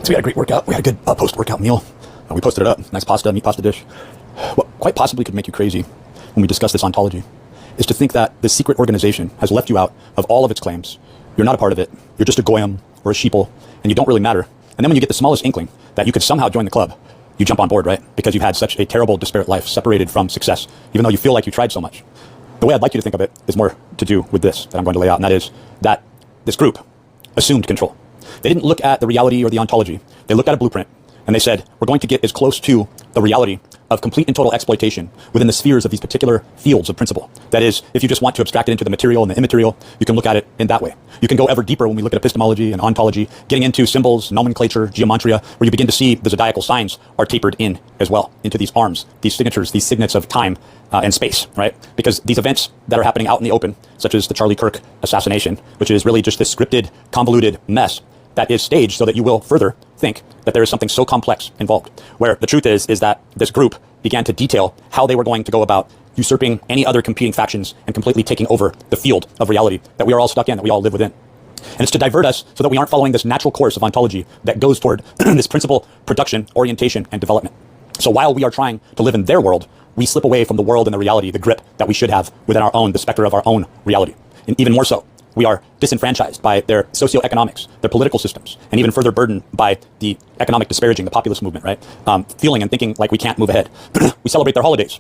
So we had a great workout. We had a good post-workout meal. We posted it up. Nice pasta, meat pasta dish. What quite possibly could make you crazy when we discuss this ontology is to think that this secret organization has left you out of all of its claims. You're not a part of it. You're just a goyim or a sheeple, and you don't really matter. And then when you get the smallest inkling that you could somehow join the club, you jump on board, right? Because you've had such a terrible, disparate life, separated from success, even though you feel like you tried so much. The way I'd like you to think of it is more to do with this that I'm going to lay out, and that is that this group assumed control. They didn't look at the reality or the ontology. They looked at a blueprint, and they said, we're going to get as close to the reality of complete and total exploitation within the spheres of these particular fields of principle. That is, if you just want to abstract it into the material and the immaterial, you can look at it in that way. You can go ever deeper when we look at epistemology and ontology, getting into symbols, nomenclature, geometria, where you begin to see the zodiacal signs are tapered in as well into these arms, these signatures, these signets of time and space, right? Because these events that are happening out in the open, such as the Charlie Kirk assassination, which is really just this scripted, convoluted mess that is staged so that you will further think that there is something so complex involved. Where the truth is that this group began to detail how they were going to go about usurping any other competing factions and completely taking over the field of reality that we are all stuck in, that we all live within. And it's to divert us so that we aren't following this natural course of ontology that goes toward this principle, production, orientation, and development. So while we are trying to live in their world, we slip away from the world and the reality, the grip that we should have within our own, the specter of our own reality. And even more so, we are disenfranchised by their socioeconomics, their political systems, and even further burdened by the economic disparaging, the populist movement, right? Feeling and thinking like we can't move ahead. We celebrate their holidays.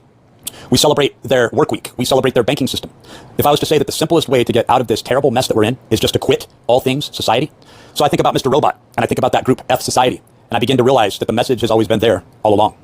We celebrate their work week. We celebrate their banking system. If I was to say that the simplest way to get out of this terrible mess that we're in is just to quit all things society. So I think about Mr. Robot, and I think about that group fsociety, and I begin to realize that the message has always been there all along.